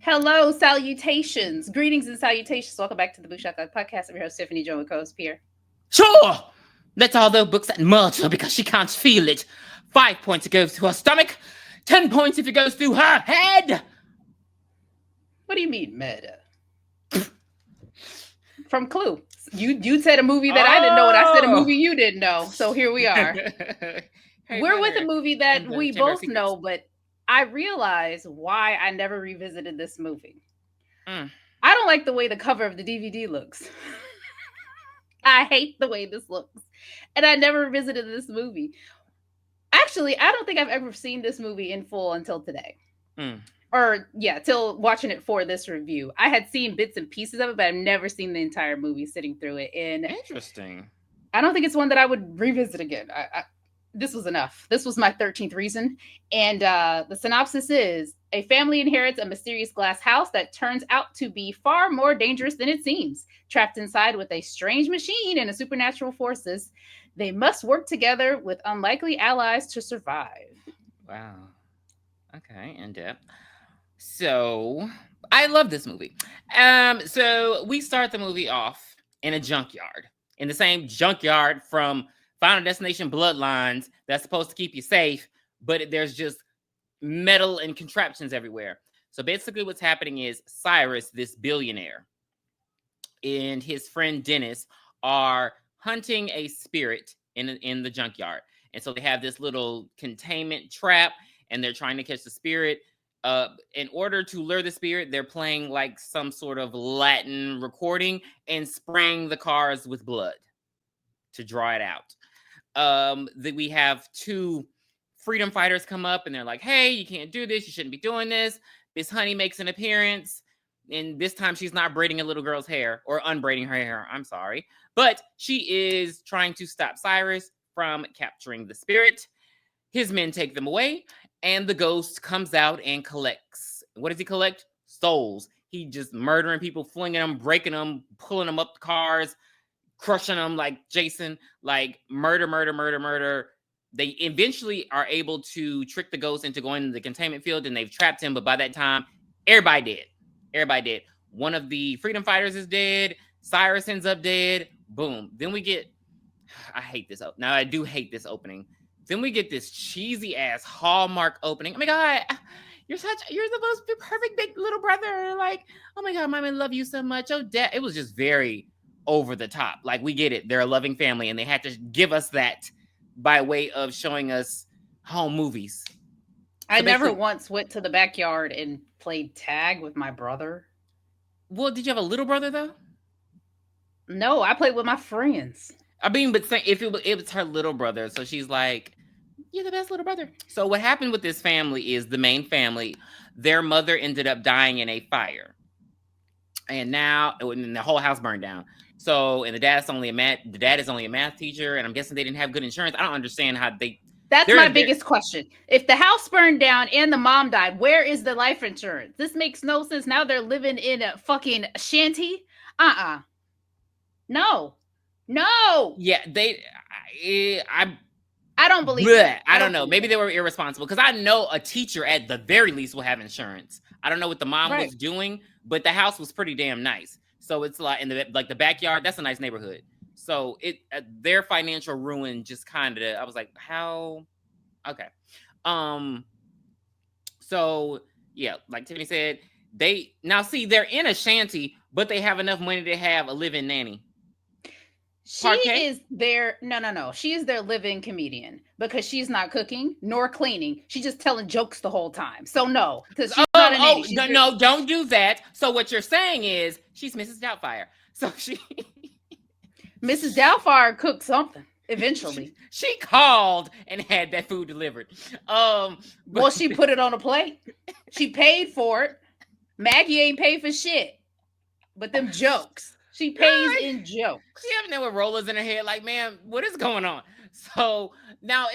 Hello, salutations, greetings and salutations. Welcome back to the Bushaka Podcast. I'm your host, Tiffany Joe, and co-host Pierre. Sure! Let all the books at murder because she can't feel it. 5 points it goes to her stomach. 10 points if it goes through her head. What do you mean, meta? From Clue. You said a movie that I didn't know, and I said a movie you didn't know. So here we are. Hey, We're with brother. a movie that And the we Chamber of both Secrets. know, but I realize why I never revisited this movie. Mm. I don't like the way the cover of the DVD looks. I hate the way this looks. And I never revisited this movie. Actually, I don't think I've ever seen this movie in full until today. Mm. Or, yeah, till watching it for this review. I had seen bits and pieces of it, but I've never seen the entire movie sitting through it. And Interesting. I don't think it's one that I would revisit again. This was enough. This was my 13th reason. And the synopsis is: a family inherits a mysterious glass house that turns out to be far more dangerous than it seems. Trapped inside with a strange machine and supernatural forces, they must work together with unlikely allies to survive. Wow. Okay, in depth. So, I love this movie. So we start the movie off in a junkyard. In the same junkyard from Final Destination Bloodlines that's supposed to keep you safe, but there's just metal and contraptions everywhere. So basically what's happening is Cyrus, this billionaire, and his friend Dennis are hunting a spirit in the junkyard. And so they have this little containment trap, and they're trying to catch the spirit. In order to lure the spirit, they're playing like some sort of Latin recording and spraying the cars with blood to draw it out. We have two freedom fighters come up, and they're like, hey, you can't do this. You shouldn't be doing this. Miss Honey makes an appearance, and this time she's not braiding a little girl's hair or unbraiding her hair. I'm sorry. But she is trying to stop Cyrus from capturing the spirit. His men take them away, and the ghost comes out and collects. What does he collect? Souls. He just murdering people, flinging them, breaking them, pulling them up the cars, crushing them like Jason, like murder. They eventually are able to trick the ghost into going to the containment field, and they've trapped him. But by that time, everybody dead. One of the freedom fighters is dead. Cyrus ends up dead. Boom. Then we get, I hate this. Now I do hate this opening. Then we get this cheesy ass Hallmark opening. Oh my God, you're the most perfect big little brother. Like, oh my God, Mommy, love you so much. Oh, Dad. It was just very over the top. Like, we get it. They're a loving family, and they had to give us that by way of showing us home movies. I never once went to the backyard and played tag with my brother. Well, did you have a little brother though? No, I played with my friends. I mean, but if it was her little brother, so she's like, you're the best little brother. So what happened with this family is the main family, their mother ended up dying in a fire. And now the whole house burned down. So, and the dad is only a math teacher, and I'm guessing they didn't have good insurance. I don't understand how they. That's my biggest question. If the house burned down and the mom died, where is the life insurance? This makes no sense. Now they're living in a fucking shanty. No. Yeah, I don't believe that. I don't know. Maybe they were irresponsible, because I know a teacher at the very least will have insurance. I don't know what the mom was doing, but the house was pretty damn nice. So it's like in the backyard. That's a nice neighborhood. So their financial ruin just kind of. I was like, how? Okay. So yeah, like Tiffany said, they're in a shanty, but they have enough money to have a live-in nanny. She is their no. She is their live-in comedian, because she's not cooking nor cleaning. She's just telling jokes the whole time. So no, because she's not a nanny. No, don't do that. So what you're saying is she's Mrs. Doubtfire. So Mrs. Doubtfire cooked something eventually. She called and had that food delivered. Well, she put it on a plate. She paid for it. Maggie ain't paid for shit, but them jokes. She pays in jokes. She having there with rollers in her head, like, man, what is going on? So now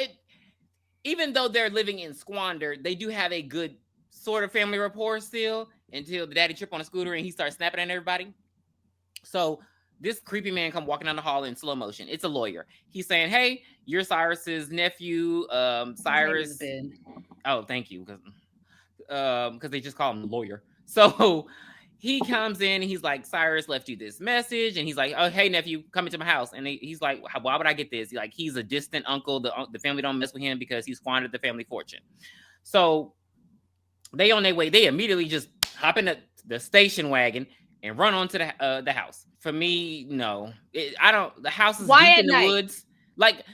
even though they're living in squander, they do have a good sort of family rapport still, until the daddy trip on a scooter and he starts snapping at everybody. So this creepy man come walking down the hall in slow motion. It's a lawyer. He's saying, "Hey, you're Cyrus's nephew, His name is Cyrus." Ben. Oh, thank you, because they just call him the lawyer. So he comes in and he's like, "Cyrus left you this message," and he's like, "Oh, hey nephew, come into my house." And he's like, "Why would I get this?" He's a distant uncle. The family don't mess with him because he's squandered the family fortune. So they on their way. They immediately just hop in the station wagon and run onto the house. For me, no, I don't. The house is Why deep at in the night? woods. Like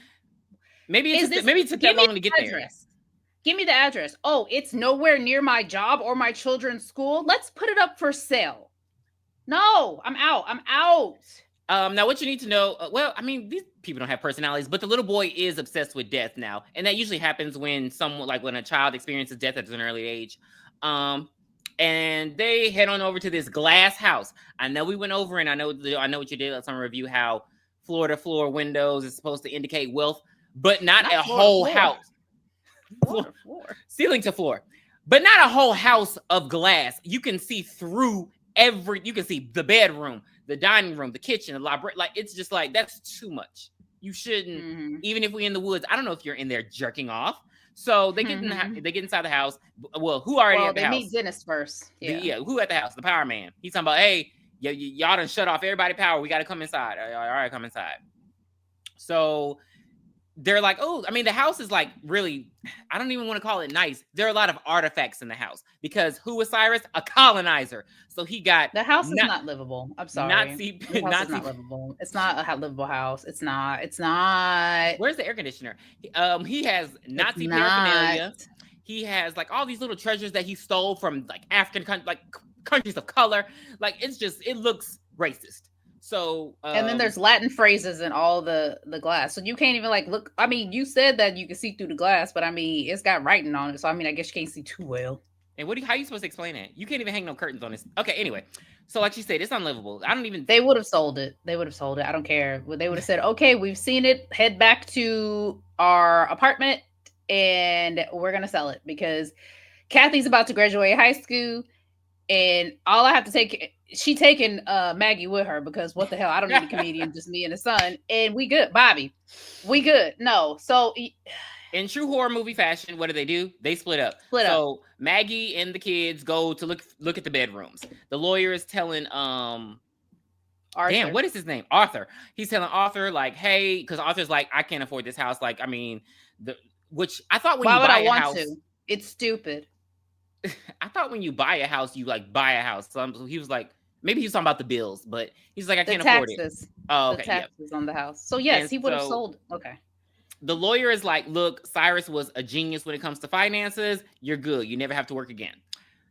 maybe Is this? maybe it took Give that me long to get the there. address. Give me the address. Oh, it's nowhere near my job or my children's school. Let's put it up for sale. No, I'm out. I'm out. Now what you need to know, well, I mean, these people don't have personalities, but the little boy is obsessed with death now, and that usually happens when someone, like when a child experiences death at an early age. Um, and they head on over to this glass house. I know we went over, and I know what you did on some review how floor to floor windows is supposed to indicate wealth, but not a floor to whole floor. house, Floor to floor. ceiling to floor, but not a whole house of glass. You can see through you can see the bedroom, the dining room, the kitchen, the library. Like, it's just like, that's too much. You shouldn't, even if we're in the woods. I don't know if you're in there jerking off. So they get they get inside the house. Well, who already at the house? They meet Dennis first. Yeah. Who at the house? The power man. He's talking about, hey, y'all done shut off everybody power. We got to come inside. All right, come inside. So they're like, oh, I mean, the house is like really, I don't even want to call it nice. There are a lot of artifacts in the house because who was Cyrus? A colonizer. So he got the house is not livable. I'm sorry. Nazi, the house is not livable. It's not a livable house. It's not. It's not. Where's the air conditioner? He has Nazi paraphernalia. He has like all these little treasures that he stole from like African countries of color. Like, it's just, it looks racist. So and then there's Latin phrases in all the glass, so you can't even like look. I mean, you said that you can see through the glass, but I mean, it's got writing on it, so I mean, I guess you can't see too well. And how are you supposed to explain that? You can't even hang no curtains on this. Okay, anyway, so like you said, it's unlivable. I don't even. They would have sold it. I don't care. They would have said, "Okay, we've seen it. Head back to our apartment, and we're gonna sell it because Kathy's about to graduate high school, and all I have to take." She taking Maggie with her because what the hell? I don't need a comedian, just me and the son, and we good, Bobby. We good. No, so in true horror movie fashion, what do? They split up. So Maggie and the kids go to look at the bedrooms. The lawyer is telling Arthur. Damn, what is his name? Arthur. He's telling Arthur like, hey, because Arthur's like, I can't afford this house. Like, I mean, which I thought when why you would buy I a want house, to? It's stupid. I thought when you buy a house, you like buy a house. So he was like, maybe he was talking about the bills, but he's like, I can't afford it. Oh, okay. The taxes on the house. So yes, and he would have sold. Okay. The lawyer is like, look, Cyrus was a genius when it comes to finances. You're good. You never have to work again.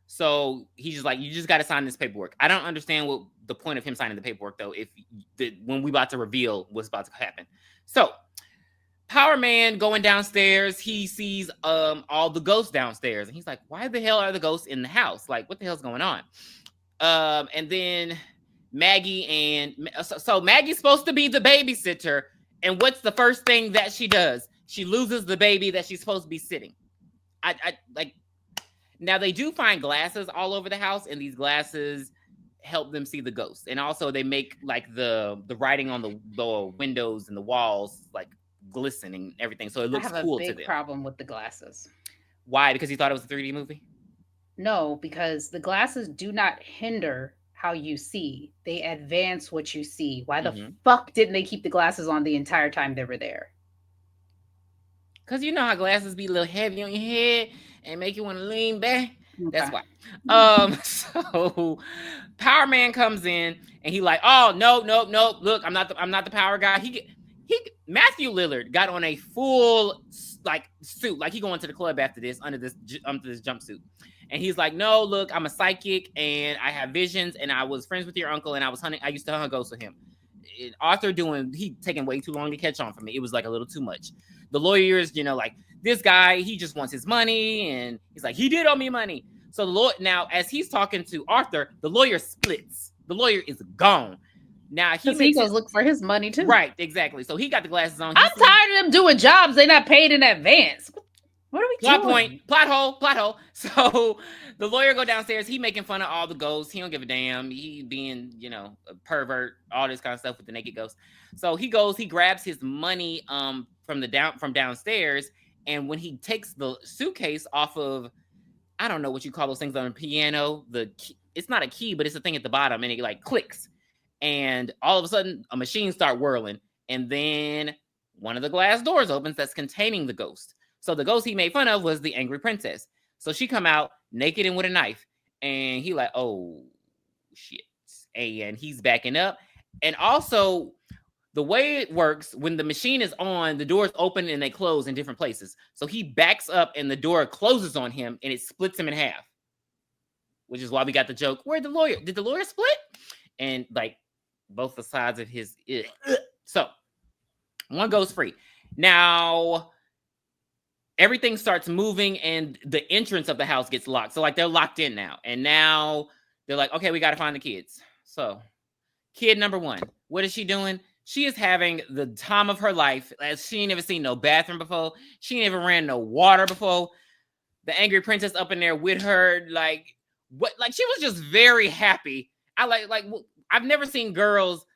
So he's just like, you just got to sign this paperwork. I don't understand what the point of him signing the paperwork, though, when we about to reveal what's about to happen. So Power Man going downstairs, he sees all the ghosts downstairs, and he's like, why the hell are the ghosts in the house? Like, what the hell's going on? And then Maggie so Maggie's supposed to be the babysitter, and what's the first thing that she does? She loses the baby that she's supposed to be sitting. I like. Now they do find glasses all over the house, and these glasses help them see the ghosts, and also they make like the writing on the windows and the walls like glisten and everything, so it looks cool to them. I have a big problem with the glasses. Why? Because you thought it was a 3D movie? No, because the glasses do not hinder how you see. They advance what you see. Why the fuck didn't they keep the glasses on the entire time they were there? Because you know how glasses be a little heavy on your head and make you want to lean back. Okay. That's why. So Power Man comes in and he like, oh no. Look, I'm not the power guy. Matthew Lillard got on a full like suit, like he going to the club after this under this jumpsuit, and he's like, no, look, I'm a psychic and I have visions, and I was friends with your uncle, and I used to hunt ghosts with him. And Arthur he taking way too long to catch on for me. It was like a little too much. The lawyers, like this guy, he just wants his money, and he's like, he did owe me money. So now as he's talking to Arthur, the lawyer splits. The lawyer is gone. Now he goes look for his money too. Right, exactly. So he got the glasses on. I'm tired of them doing jobs they not paid in advance. What are we Plot point, doing? plot hole, plot hole. So the lawyer go downstairs. He making fun of all the ghosts. He don't give a damn. He being, a pervert, all this kind of stuff with the naked ghost. So he goes, he grabs his money from downstairs, and when he takes the suitcase off of, I don't know what you call those things on a piano. It's not a key, but it's a thing at the bottom, and it like clicks, and all of a sudden a machine start whirling, and then one of the glass doors opens that's containing the ghost. So the ghost he made fun of was the angry princess. So she come out naked and with a knife, and he like, oh shit, and he's backing up, and also the way it works, when the machine is on, the doors open and they close in different places. So he backs up and the door closes on him and it splits him in half, which is why we got the joke, where the lawyer, did the lawyer split? And like both the sides of his, so one goes free. Now everything starts moving and the entrance of the house gets locked. So like they're locked in now. And now they're like, okay, we got to find the kids. So kid number one, what is she doing? She is having the time of her life. As she ain't never seen no bathroom before. She ain't never ran no water before. The angry princess up in there with her, like what? Like she was just very happy. I've never seen girls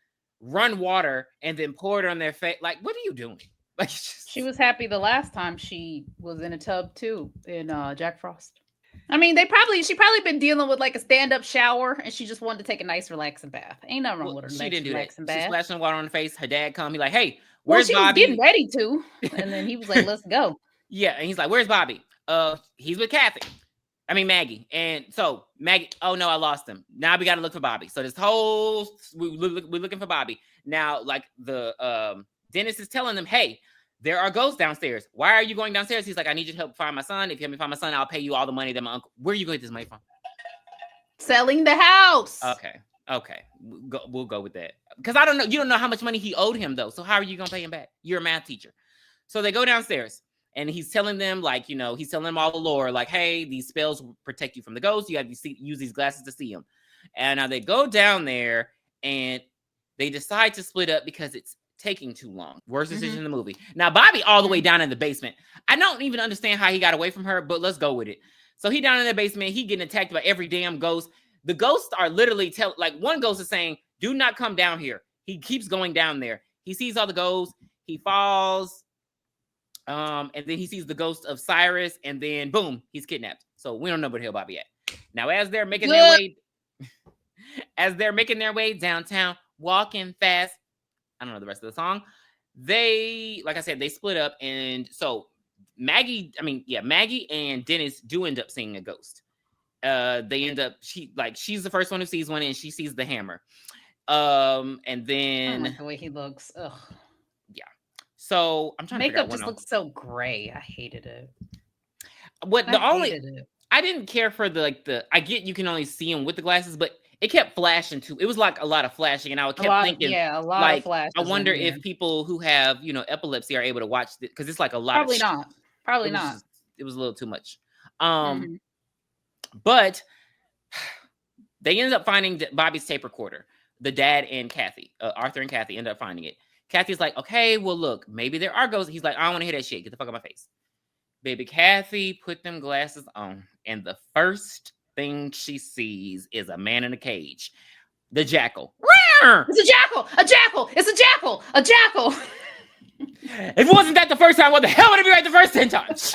run water and then pour it on their face. Like, what are you doing? Like, She was happy the last time she was in a tub too in Jack Frost. I mean, she probably been dealing with like a stand up shower, and she just wanted to take a nice relaxing bath. Ain't nothing wrong well, with her she nice didn't do that. relaxing She bath. splashed some water on her face. Her dad come. He like, hey, Well, where's she was getting Bobby? ready to, and then he was like, "Let's go." Yeah, and he's like, where's Bobby? He's with Kathy. I mean Maggie. And so Maggie, oh no, I lost him. Now we gotta look for Bobby. So this whole we're looking for Bobby. Now, like the dentist is telling them, hey, there are ghosts downstairs. Why are you going downstairs? He's like, I need you to help find my son. If you help me find my son, I'll pay you all the money that my uncle. Where are you going to get this money from? Selling the house. Okay. Okay. We'll go with that. Because I don't know. You don't know how much money he owed him though. So how are you gonna pay him back? You're a math teacher. So they go downstairs. And he's telling them, like, he's telling them all the lore, like, hey, these spells protect you from the ghosts. You have to use these glasses to see them. And now they go down there and they decide to split up because it's taking too long. Worst decision in the movie. Now, Bobby all the way down in the basement. I don't even understand how he got away from her, but let's go with it. So he down in the basement. He getting attacked by every damn ghost. The ghosts are literally like one ghost is saying, do not come down here. He keeps going down there. He sees all the ghosts. He falls. And then he sees the ghost of Cyrus, and then boom, he's kidnapped. So we don't know where the hell Bobby at. Now, as they're making their way downtown, walking fast. I don't know the rest of the song. They, like I said, they split up, and so Maggie and Dennis do end up seeing a ghost. They end up she's the first one who sees one, and she sees the hammer. And then I don't like the way he looks. Ugh. yeah. So I'm trying to figure out Makeup one just else. looks so gray. I hated it. Hated it. I didn't care for I get you can only see him with the glasses, but it kept flashing too. It was like a lot of flashing, and I kept thinking, A lot of like, I flashes in wonder here. if people who have epilepsy are able to watch it because it's like a lot Probably of. not. Probably It was not. just, it was a little too much. Mm-hmm. But they ended up finding Bobby's tape recorder. The dad and Kathy, Arthur and Kathy, ended up finding it. Kathy's like, okay, well, look, maybe there are ghosts. He's like, I don't want to hear that shit. Get the fuck out of my face. Baby Kathy put them glasses on, and the first thing she sees is a man in a cage. The jackal. It's a jackal! A jackal! It's a jackal! A jackal! If it wasn't that the first time, what the hell would it be right the first 10 times?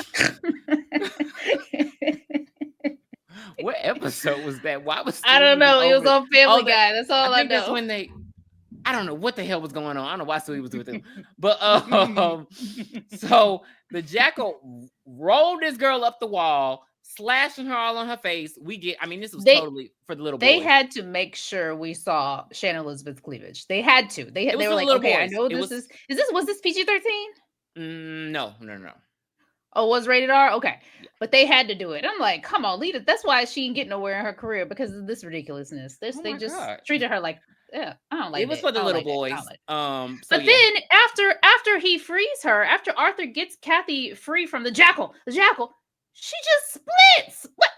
What episode was that? Why was I don't know. It was on Family Guy. That's all I think know. that's when I don't know what the hell was going on. I don't know why Stewie was with him. But so the jackal rolled this girl up the wall, slashing her all on her face. This was totally for the little boy. They had to make sure we saw Shannon Elizabeth's cleavage. They had to. They were like, okay, I know was this PG-13? No. Oh, was rated R? Okay. Yeah. But they had to do it. I'm like, come on, lead it. That's why she didn't get nowhere in her career, because of this ridiculousness. They just treated her like, yeah, I don't like it. It was for the little boys. But then after he frees her, after Arthur gets Kathy free from the jackal, she just splits. What?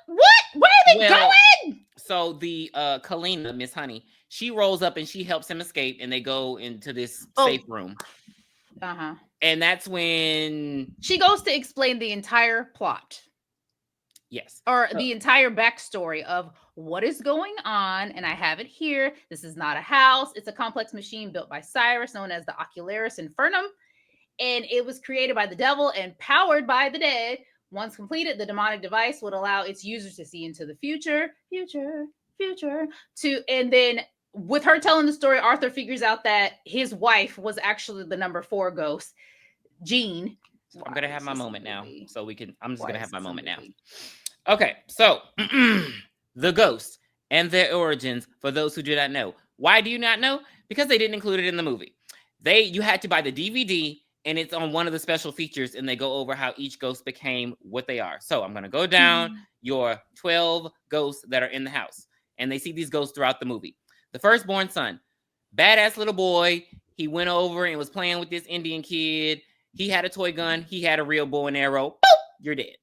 Where are they going? So the Kalina, Miss Honey, she rolls up and she helps him escape, and they go into this safe room. And that's when she goes to explain the entire plot yes. or So the entire backstory of what is going on. And I have it here. This is not a house, it's a complex machine built by Cyrus, known as the Ocularis Infernum. And it was created by the devil and powered by the dead. Once completed, the demonic device would allow its users to see into the future, and then with her telling the story, Arthur figures out that his wife was actually the number 4 ghost, Jean. So I'm Why gonna have is my this a moment now. movie? So we can. I'm just Why gonna is have my this a moment now. movie? Okay, so the ghost and their origins. For those who do not know, why do you not know? Because they didn't include it in the movie. You had to buy the DVD, and it's on one of the special features, and they go over how each ghost became what they are. So I'm gonna go down your 12 ghosts that are in the house, and they see these ghosts throughout the movie. The firstborn son, badass little boy. He went over and was playing with this Indian kid. He had a toy gun. He had a real bow and arrow. Boop, you're dead.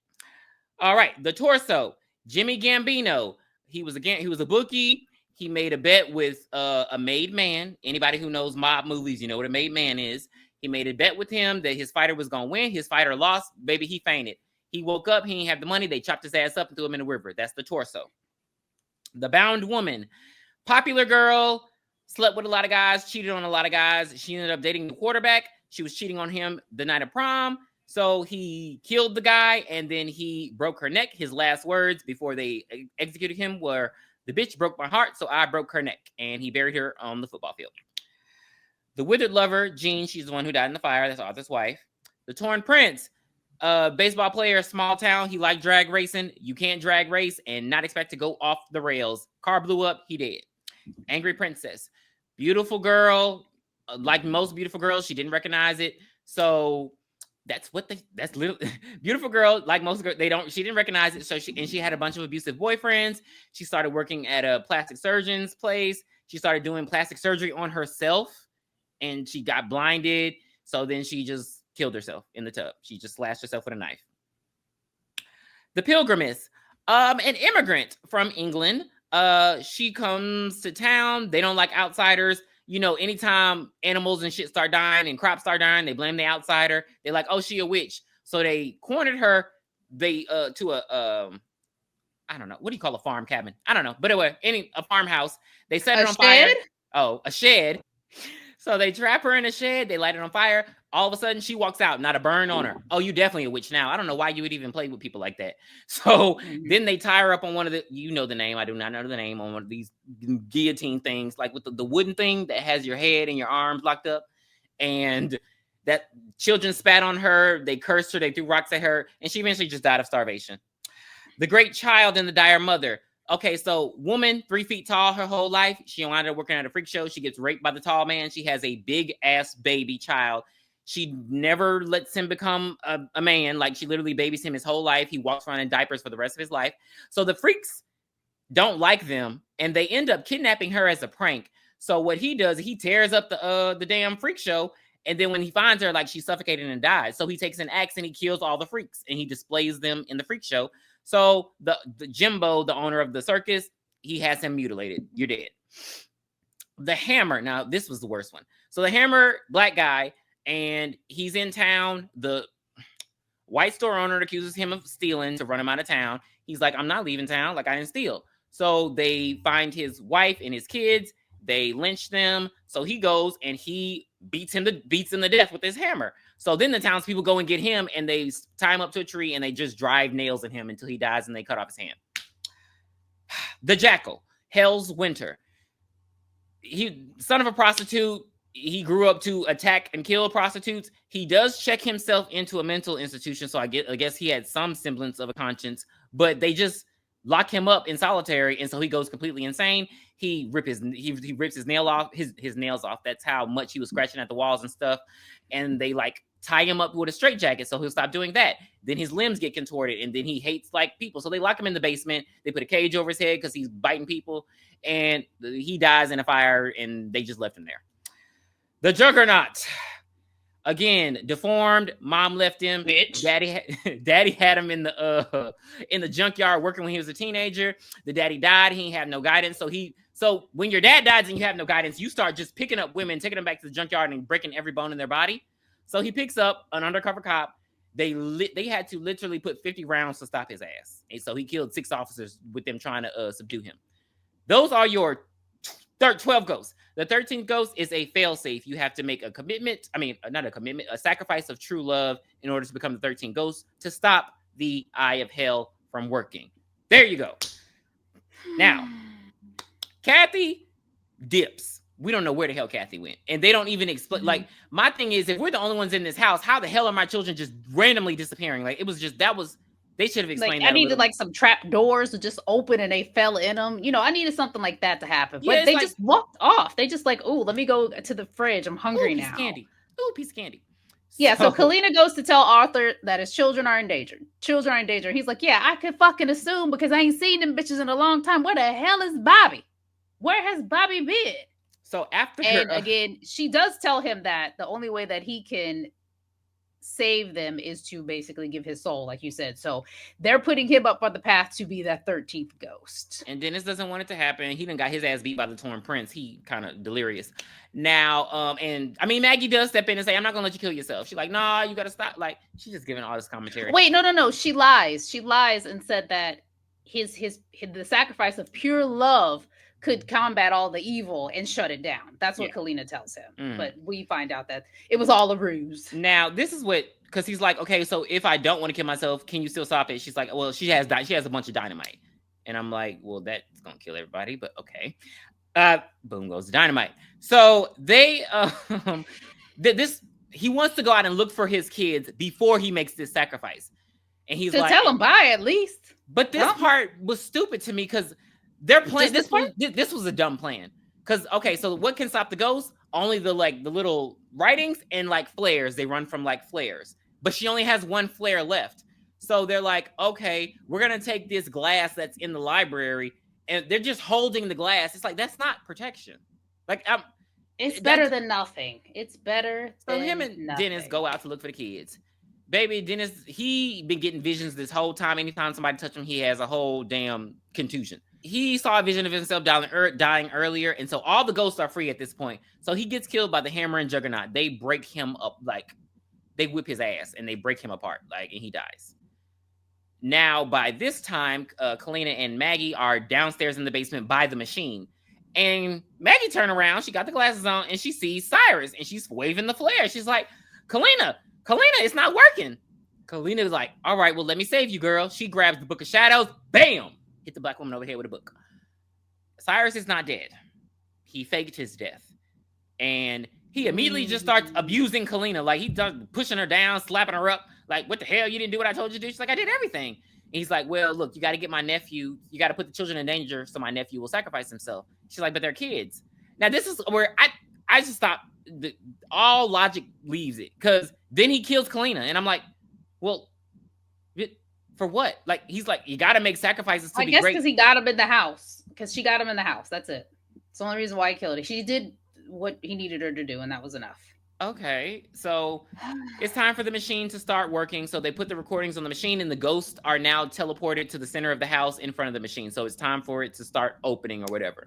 All right, the torso, Jimmy Gambino. He was a bookie. He made a bet with a made man. Anybody who knows mob movies, you know what a made man is. He made a bet with him that his fighter was gonna win. His fighter lost. Baby, he fainted. He woke up. He didn't have the money. They chopped his ass up and threw him in the river. That's the torso. The bound woman, popular girl, slept with a lot of guys, cheated on a lot of guys. She ended up dating the quarterback. She was cheating on him the night of prom. So he killed the guy and then he broke her neck. His last words before they executed him were, "The bitch broke my heart, so I broke her neck." And he buried her on the football field. The withered lover, Jean, she's the one who died in the fire. That's Arthur's wife. The torn prince, baseball player, small town. He liked drag racing. You can't drag race and not expect to go off the rails. Car blew up. He dead. Angry princess, beautiful girl. Like most beautiful girls, she didn't recognize it. So that's little beautiful girl. Like most girls, she didn't recognize it. So she had a bunch of abusive boyfriends. She started working at a plastic surgeon's place. She started doing plastic surgery on herself, and she got blinded. So then she just killed herself in the tub. She just slashed herself with a knife. The Pilgrimess, an immigrant from England. She comes to town. They don't like outsiders. You know, anytime animals and shit start dying and crops start dying, they blame the outsider. They're like, "Oh, she a witch." So they cornered her. They to a I don't know, what do you call a farm cabin? I don't know, but anyway, a farmhouse. They set it A on fire. shed? Oh, a shed. So they trap her in a shed. They light it on fire. All of a sudden, she walks out, not a burn on her. Oh, you definitely a witch now. I don't know why you would even play with people like that. So then they tie her up on one of the, you know the name, I do not know the name, on one of these guillotine things, like with the wooden thing that has your head and your arms locked up. And that children spat on her. They cursed her. They threw rocks at her. And she eventually just died of starvation. The Great Child and the Dire Mother. Okay, so woman, 3 feet tall her whole life. She wound up working at a freak show. She gets raped by the tall man. She has a big ass baby child. She never lets him become a man. Like, she literally babies him his whole life. He walks around in diapers for the rest of his life. So the freaks don't like them, and they end up kidnapping her as a prank. So what he does, he tears up the damn freak show, and then when he finds her, like, she's suffocated and dies. So he takes an axe and he kills all the freaks, and he displays them in the freak show. So the Jimbo, the owner of the circus, he has him mutilated. You're dead. The Hammer. Now, this was the worst one. So the Hammer, black guy, and he's in town. The white store owner accuses him of stealing to run him out of town. He's like, "I'm not leaving town. Like, I didn't steal." So they find his wife and his kids. They lynch them. So he goes and he beats him to death with his hammer. So then the townspeople go and get him, and they tie him up to a tree, and they just drive nails in him until he dies, and they cut off his hand. The Jackal, Hell's Winter. He, son of a prostitute, he grew up to attack and kill prostitutes. He does check himself into a mental institution, so I guess he had some semblance of a conscience, but they just lock him up in solitary, and so he goes completely insane. He rips his nails off. That's how much he was scratching at the walls and stuff. And they like tie him up with a straitjacket, so he'll stop doing that. Then his limbs get contorted, and then he hates like people. So they lock him in the basement. They put a cage over his head because he's biting people, and he dies in a fire, and they just left him there. The Juggernaut. Again, deformed. Mom left him. Bitch. Daddy had him in the junkyard working when he was a teenager. The daddy died. He didn't have no guidance. So when your dad dies and you have no guidance, you start just picking up women, taking them back to the junkyard and breaking every bone in their body. So he picks up an undercover cop. They had to literally put 50 rounds to stop his ass. And so he killed 6 officers with them trying to subdue him. Those are your 12 ghosts. The 13th ghost is a failsafe. You have to make a commitment. I mean, not a commitment, a sacrifice of true love in order to become the 13th ghost to stop the eye of hell from working. There you go. Now, Kathy dips. We don't know where the hell Kathy went. And they don't even explain. Like, my thing is, if we're the only ones in this house, how the hell are my children just randomly disappearing? Like, it was just, they should have explained like, that. I needed like some trap doors to just open and they fell in them. You know, I needed something like that to happen. But Yeah, they like, just walked off. They just like, oh, let me go to the fridge. I'm hungry piece now. of candy. Ooh, piece of candy. Yeah, so Kalina goes to tell Arthur that his children are in danger. Children are in danger. He's like, yeah, I could fucking assume because I ain't seen them bitches in a long time. Where the hell is Bobby? Where has Bobby been? So after and again, she does tell him that the only way that he can save them is to basically give his soul, like you said. So they're putting him up on the path to be that 13th ghost. And Dennis doesn't want it to happen. He done got his ass beat by the Torn Prince. He kind of delirious. Now, and I mean, Maggie does step in and say, I'm not gonna let you kill yourself. She's like, nah, you gotta stop. Like, she's just giving all this commentary. Wait, no. She lies. She lies and said that the sacrifice of pure love could combat all the evil and shut it down. That's what Kalina tells him. But we find out that it was all a ruse. Now, this is what, because he's like, okay, so if I don't want to kill myself, can you still stop it? She's like, well, she has a bunch of dynamite. And I'm like, well, that's going to kill everybody, but okay. Boom goes the dynamite. So they, he wants to go out and look for his kids before he makes this sacrifice. And he's like, tell him bye at least. But this part was stupid to me because they're playing. This was a dumb plan. Because okay, so what can stop the ghosts? Only the little writings and like flares. They run from like flares, but she only has one flare left. So they're like, okay, we're gonna take this glass that's in the library, and they're just holding the glass. It's like that's not protection. Like it's better than nothing. It's better. So him and nothing. Dennis go out to look for the kids. Baby, Dennis, he been getting visions this whole time. Anytime somebody touch him, he has a whole damn contusion. He saw a vision of himself dying earlier, and so all the ghosts are free at this point. So he gets killed by the Hammer and Juggernaut. They break him up, like, they whip his ass, and they break him apart, like, and he dies. Now, by this time, Kalina and Maggie are downstairs in the basement by the machine. And Maggie turned around, she got the glasses on, and she sees Cyrus, and she's waving the flare. She's like, Kalina, it's not working. Kalina is like, all right, well, let me save you, girl. She grabs the Book of Shadows, bam! Hit the black woman over here with a book. Cyrus is not dead. He faked his death. And he immediately just starts abusing Kalina. Like, he starts pushing her down, slapping her up. Like, what the hell? You didn't do what I told you to do? She's like, I did everything. And he's like, well, look, you got to get my nephew. You got to put the children in danger so my nephew will sacrifice himself. She's like, but they're kids. Now, this is where I just thought all logic leaves it. Because then he kills Kalina. And I'm like, well, for what? Like, he's like, you got to make sacrifices to be great. I guess because he got him in the house. Because she got him in the house. That's it. It's the only reason why he killed her. She did what he needed her to do, and that was enough. Okay, so it's time for the machine to start working. So they put the recordings on the machine, and the ghosts are now teleported to the center of the house in front of the machine. So it's time for it to start opening or whatever.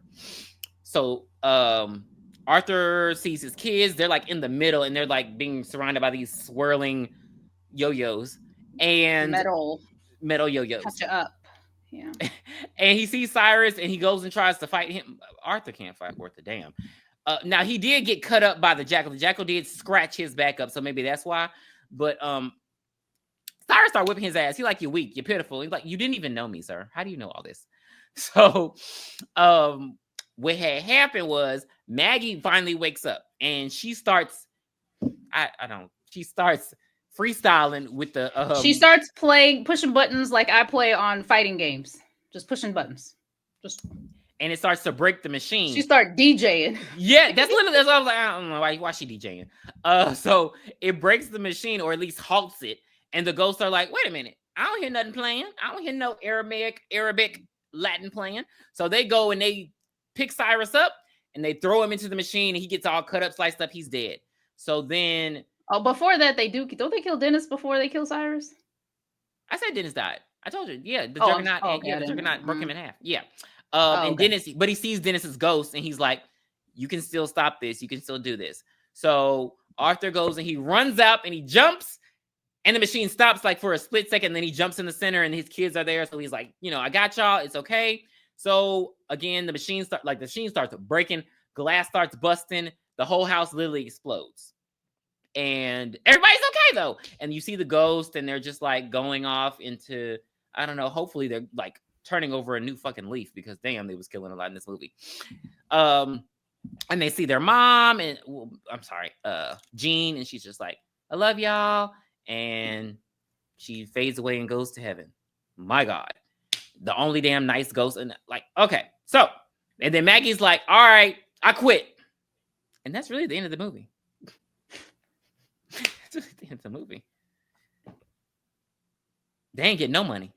So Arthur sees his kids. They're like in the middle, and they're like being surrounded by these swirling yo-yos and metal yo-yos. Catch it up. Yeah. And he sees Cyrus, and he goes and tries to fight him. Arthur can't fight worth a damn. Now he did get cut up by the jackal. The jackal did scratch his back up, so maybe that's why. But Cyrus started whipping his ass. He like, you're weak, you're pitiful. He's like, you didn't even know me, sir. How do you know all this? So what had happened was Maggie finally wakes up and she starts. She starts freestyling with the. She starts pushing buttons like I play on fighting games. Just pushing buttons. And it starts to break the machine. She started DJing. Yeah, that's what I was like. I don't know why she DJing. So it breaks the machine, or at least halts it. And the ghosts are like, wait a minute, I don't hear nothing playing. I don't hear no Arabic, Latin playing. So they go and they pick Cyrus up and they throw him into the machine, and he gets all cut up, sliced up. He's dead. So then, before that, don't they kill Dennis before they kill Cyrus? I said Dennis died. I told you, yeah, the Juggernaut. The Juggernaut broke him in half. Yeah. And Dennis, but he sees Dennis's ghost, and he's like, you can still stop this. You can still do this. So Arthur goes and he runs up and he jumps, and the machine stops like for a split second. Then he jumps in the center, and his kids are there. So he's like, I got y'all. It's okay. So again, the machine starts breaking, glass starts busting, the whole house literally explodes. And everybody's okay though. And you see the ghost, and they're just like going off into, I don't know, hopefully they're like turning over a new fucking leaf, because damn, they was killing a lot in this movie. And they see their mom and Jean, and she's just like, I love y'all. And she fades away and goes to heaven. My God. The only damn nice ghost. And like, okay. So, and then Maggie's like, all right, I quit. And that's really the end of the movie. That's really the end of the movie. They ain't getting no money.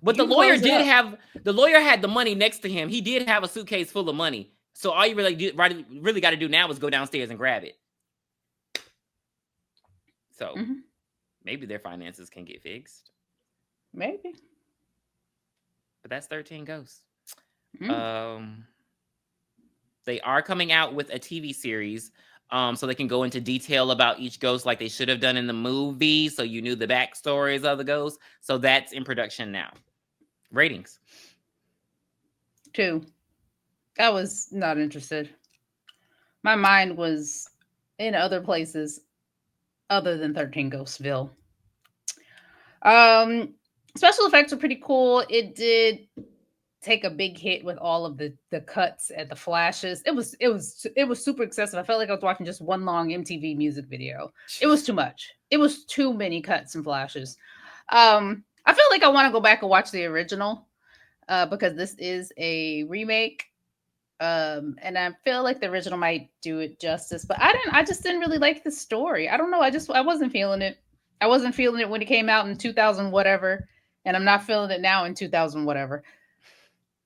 But the lawyer had the money next to him. He did have a suitcase full of money. So all you really got to do now is go downstairs and grab it. So maybe their finances can get fixed. Maybe. But that's 13 Ghosts. They are coming out with a TV series, so they can go into detail about each ghost like they should have done in the movie, so you knew the backstories of the ghosts. So that's in production now. Ratings. 2. I was not interested. My mind was in other places other than 13 Ghostville. Special effects were pretty cool. It did take a big hit with all of the cuts and the flashes. It was super excessive. I felt like I was watching just one long MTV music video. It was too much. It was too many cuts and flashes. I feel like I want to go back and watch the original because this is a remake. And I feel like the original might do it justice, but I just didn't really like the story. I don't know. I wasn't feeling it. I wasn't feeling it when it came out in 2000 whatever, and I'm not feeling it now in 2000 whatever.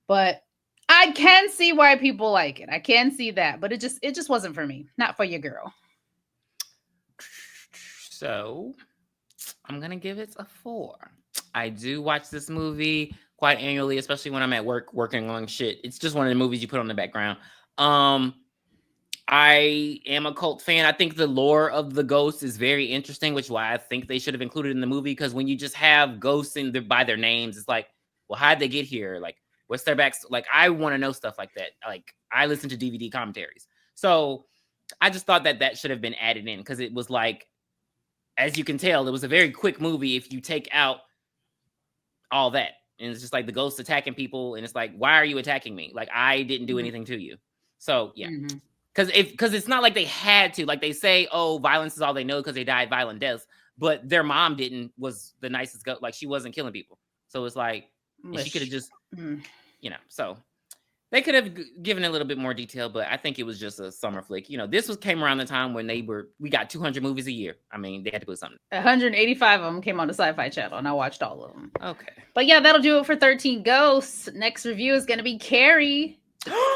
But I can see why people like it. I can see that, but it just wasn't for me. Not for your girl. So I'm gonna give it a 4. I do watch this movie quite annually, especially when I'm at work working on shit. It's just one of the movies you put on the background. I am a cult fan. I think the lore of the ghosts is very interesting, which is why I think they should have included in the movie, because when you just have ghosts by their names, it's like, well, how'd they get here? Like, what's their back? Like, I want to know stuff like that. Like, I listen to DVD commentaries. So I just thought that should have been added in, because it was like, as you can tell, it was a very quick movie if you take out all that. And it's just like the ghosts attacking people, and it's like, why are you attacking me? Like, I didn't do anything to you. So yeah, because it's not like they had to. Like, they say, oh, violence is all they know because they died violent deaths, but their mom was the nicest ghost. Like, she wasn't killing people. So it's like, she could have just, so they could have given a little bit more detail, but I think it was just a summer flick. This came around the time when we got 200 movies a year. I mean, they had to put something. 185 of them came on the Sci-Fi Channel, and I watched all of them. Okay. But yeah, that'll do it for 13 Ghosts. Next review is going to be Carrie.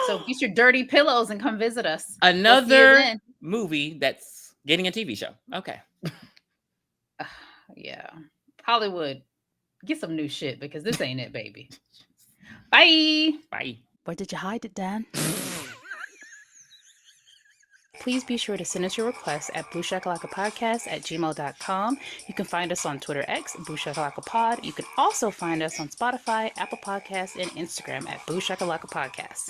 So get your dirty pillows and come visit us. Another movie that's getting a TV show. Okay. Yeah. Hollywood, get some new shit, because this ain't it, baby. Bye. Bye. Where did you hide it, Dan? Please be sure to send us your requests at blueshakalakapodcast@gmail.com. You can find us on Twitter X, blueshakalakapod. You can also find us on Spotify, Apple Podcasts, and Instagram at blueshakalakapodcast.